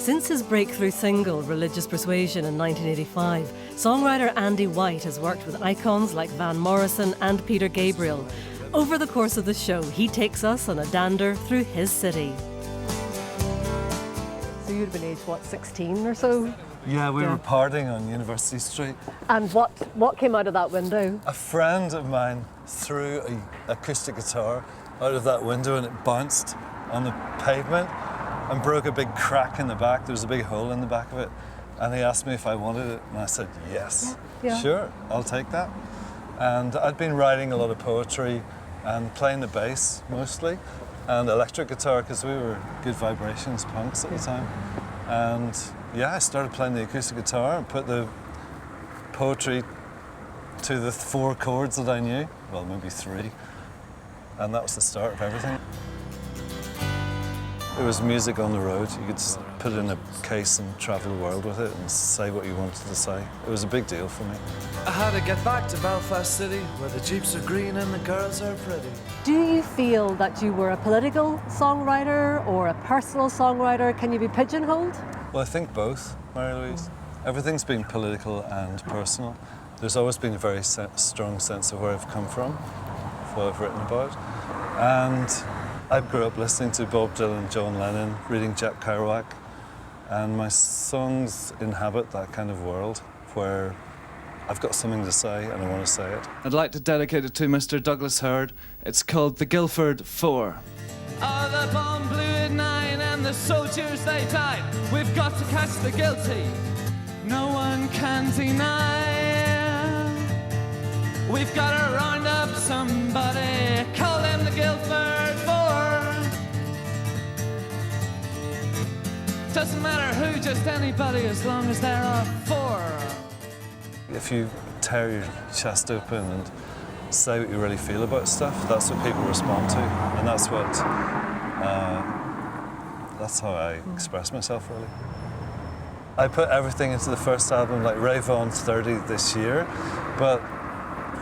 Since his breakthrough single, Religious Persuasion, in 1985, songwriter Andy White has worked with icons like Van Morrison and Peter Gabriel. Over the course of the show, he takes us on a dander through his city. So you'd have been aged, what, 16 or so? Yeah, we were partying on University Street. And what came out of that window? A friend of mine threw an acoustic guitar out of that window and it bounced on the pavement and broke a big crack in the back. There was a big hole in the back of it. And he asked me if I wanted it, and I said, yes. Yeah. Sure, I'll take that. And I'd been writing a lot of poetry and playing the bass mostly, and electric guitar, because we were good vibrations punks at the time. And yeah, I started playing the acoustic guitar and put the poetry to the 4 chords that I knew, well, maybe 3. And that was the start of everything. It was music on the road. You could just put it in a case and travel the world with it and say what you wanted to say. It was a big deal for me. I had to get back to Belfast City, where the jeeps are green and the girls are pretty. Do you feel that you were a political songwriter or a personal songwriter? Can you be pigeonholed? Well, I think both, Marie-Louise. Everything's been political and personal. There's always been a very strong sense of where I've come from, what I've written about. And I grew up listening to Bob Dylan, John Lennon, reading Jack Kerouac, and my songs inhabit that kind of world where I've got something to say and I want to say it. I'd like to dedicate it to Mr. Douglas Hurd. It's called The Guildford Four. Oh, the bomb blew at 9 and the soldiers, they died. We've got to catch the guilty. No one can deny. We've got to round up somebody. Call them the Guildford Four. Doesn't matter who, just anybody, as long as there are 4. If you tear your chest open and say what you really feel about stuff, that's what people respond to, and that's how I express myself, really. I put everything into the first album, like Rave On 30 this year, but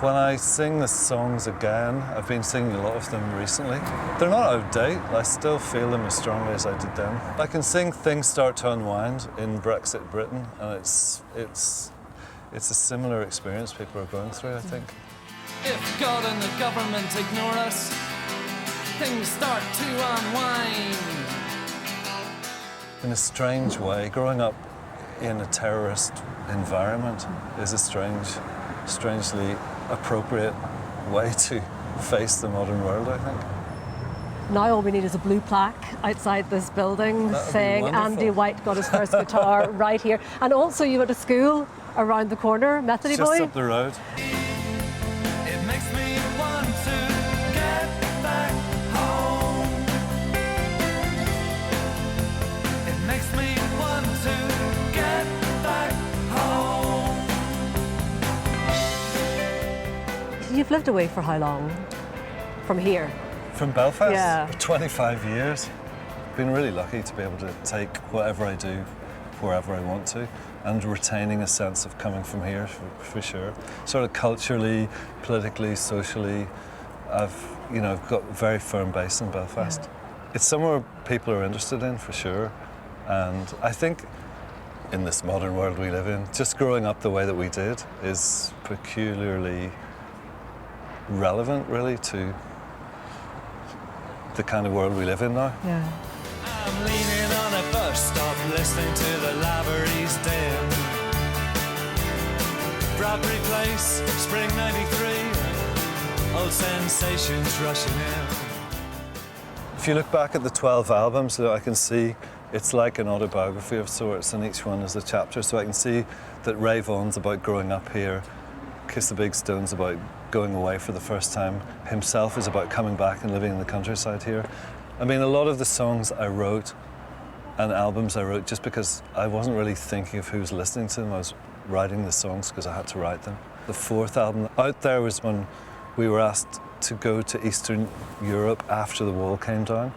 when I sing the songs again, I've been singing a lot of them recently. They're not out of date. I still feel them as strongly as I did then. I can sing Things Start to Unwind in Brexit Britain, and it's a similar experience people are going through, I think. If God and the government ignore us, things start to unwind. In a strange way, growing up in a terrorist environment is a strangely appropriate way to face the modern world, I think. Now all we need is a blue plaque outside this building saying Andy White got his first guitar right here. And also you went to school around the corner, Methody Boy? Just up the road. It makes me want to get back home. It makes me want to get back home. You've lived away for how long? From here? From Belfast? Yeah. For 25 years. Been really lucky to be able to take whatever I do wherever I want to, and retaining a sense of coming from here for sure. Sort of culturally, politically, socially, I've got a very firm base in Belfast. Yeah. It's somewhere people are interested in for sure, and I think in this modern world we live in, just growing up the way that we did is peculiarly relevant really to the kind of world we live in now. Yeah. I'm leaning on a bus stop, listening to the Lavery's Den. Bradbury Place, spring '93, old sensations rushing in. If you look back at the 12 albums, I can see it's like an autobiography of sorts, and each one is a chapter. So I can see that Rave On's about growing up here, Kiss the Big Stone's about going away for the first time, Himself is about coming back and living in the countryside here. I mean, a lot of the songs I wrote and albums I wrote just because I wasn't really thinking of who was listening to them. I was writing the songs because I had to write them. The 4th album, Out There, was when we were asked to go to Eastern Europe after the wall came down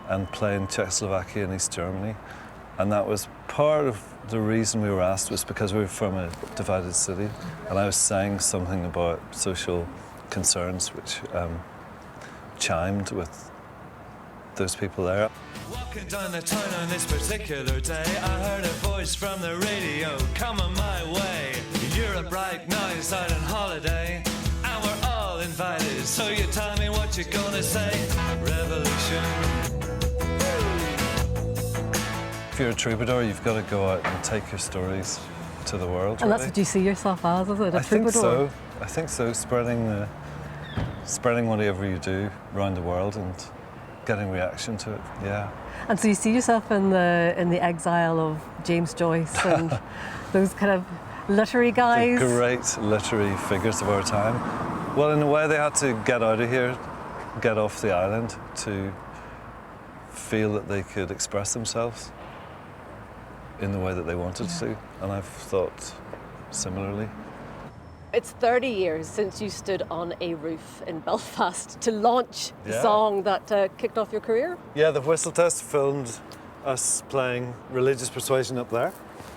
and play in Czechoslovakia and East Germany. And that was part of the reason we were asked, was because we were from a divided city, and I was saying something about social concerns which chimed with those people there. Walking down the town on this particular day, I heard a voice from the radio coming my way. Europe right now is out on holiday, and we're all invited. So you tell me what you're gonna say. Revolution. If you're a troubadour, you've got to go out and take your stories to the world. And that's what you see yourself as, is it? A I think troubadour? so. I think so. Spreading whatever you do around the world and getting reaction to it. Yeah. And so you see yourself in the exile of James Joyce and those kind of literary guys. The great literary figures of our time. Well, in a way, they had to get out of here, get off the island to feel that they could express themselves in the way that they wanted to. And I've thought similarly. It's 30 years since you stood on a roof in Belfast to launch the Yeah. song that kicked off your career. Yeah, the Whistle Test filmed us playing Religious Persuasion up there.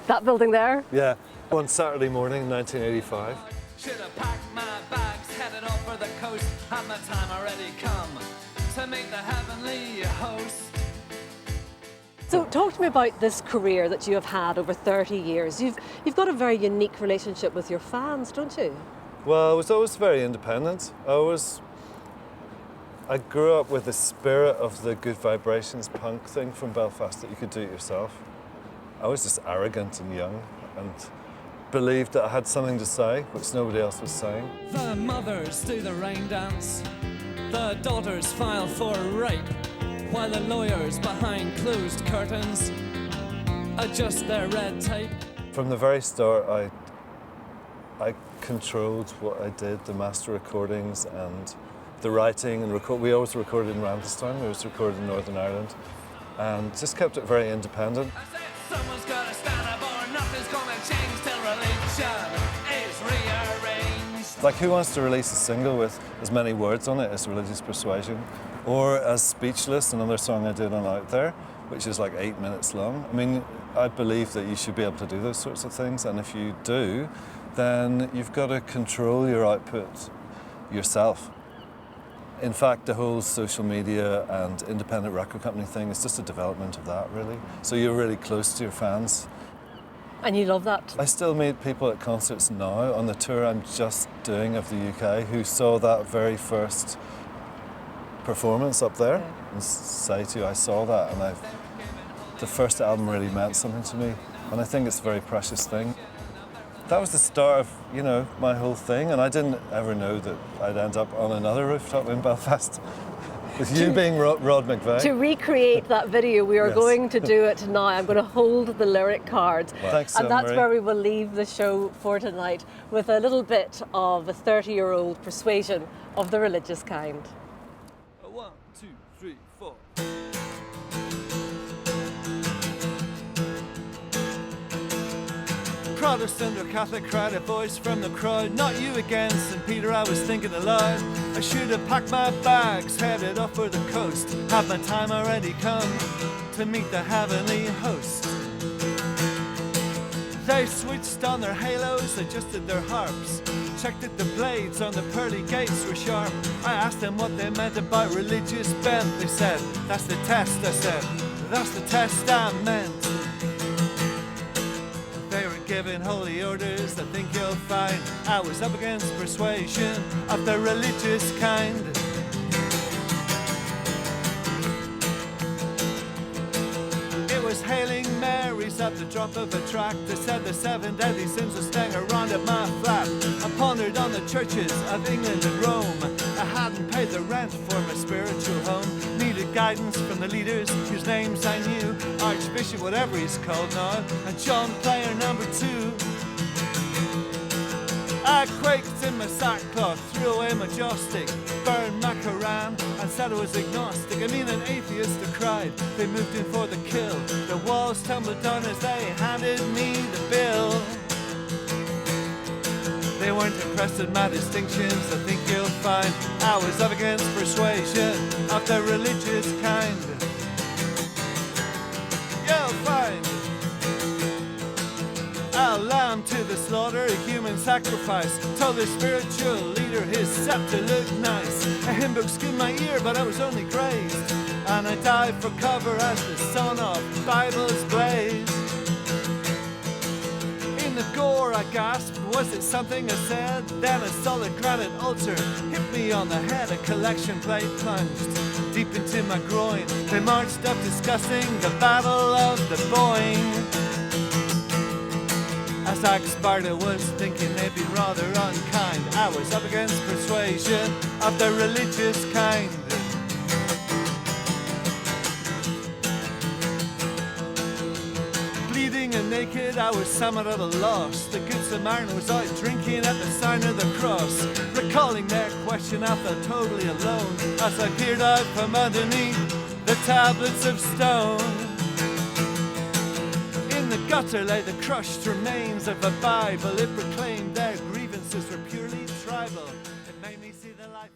That building there. Yeah, one Saturday morning in 1985. Should have packed my bags, headed off for the coast. Had my time already come to meet the heavenly host. So talk to me about this career that you have had over 30 years. You've got a very unique relationship with your fans, don't you? Well, I was always very independent. I grew up with the spirit of the Good Vibrations punk thing from Belfast, that you could do it yourself. I was just arrogant and young and believed that I had something to say, which nobody else was saying. The mothers do the rain dance, the daughters file for rape, while the lawyers behind closed curtains adjust their red tape. From the very start, I controlled what I did, the master recordings and the writing and we always recorded in Randallstown, we always recorded in Northern Ireland, and just kept it very independent. I said someone's gotta stand up or nothing's gonna change till religion is rearranged. Like, who wants to release a single with as many words on it as Religious Persuasion? Or as Speechless, another song I did on Out There, which is like 8 minutes long. I mean, I believe that you should be able to do those sorts of things, and if you do, then you've got to control your output yourself. In fact, the whole social media and independent record company thing is just a development of that, really. So you're really close to your fans. And you love that. I still meet people at concerts now on the tour I'm just doing of the UK who saw that very first performance up there and say to you, I saw that, and the first album really meant something to me, and I think it's a very precious thing. That was the start of, my whole thing, and I didn't ever know that I'd end up on another rooftop in Belfast with you being Rod McVey. To recreate that video, we are Yes. going to do it now. I'm going to hold the lyric cards. Wow. Thanks, And that's Marie. where we will leave the show for tonight, with a little bit of a 30-year-old persuasion of the religious kind. 1, 2, 3, 4. Protestant or Catholic crowd, a voice from the crowd. Not you again, St. Peter, I was thinking aloud. I should have packed my bags, headed off for the coast. Had my time already come to meet the heavenly host. They switched on their halos, adjusted their harps, checked that the blades on the pearly gates were sharp. I asked them what they meant about religious bent. They said, that's the test. I said, that's the test I meant. They were giving holy orders, I think you'll find I was up against persuasion of the religious kind. It was hailing Marys at the drop of a track. They said the 7 deadly sins were staying around at my flat. I pondered on the churches of England and Rome. I hadn't paid the rent for my spiritual home. Needed guidance from the leaders whose names I knew. Archbishop, whatever he's called now, and John Player number 2. I quaked in my sackcloth, threw away my joystick, burned my Koran, and said I was agnostic. I mean, an atheist, I cried. They moved in for the kill. The walls tumbled down as they handed me the bill. They weren't impressed with my distinctions, I think you'll find I was up against persuasion of the religious kind. You'll find a lamb to the slaughter, a human sacrifice. Told the spiritual leader his scepter looked nice. A hymn book skimmed my ear, but I was only grazed. and I dive for cover as the sun of Bibles blaze. In the gore I gasped, was it something I said? Then a solid granite altar hit me on the head. A collection plate plunged deep into my groin. They marched up discussing the battle of the Boyne. As Sparta was thinking they'd be rather unkind, I was up against persuasion of the religious kind. Bleeding and naked, I was somewhat at a loss. The Good Samaritan was out drinking at the sign of the cross. Recalling their question, I felt totally alone as I peered out from underneath the tablets of stone. In the gutter lay the crushed remains of a Bible. It proclaimed their grievances were purely tribal. It made me see the life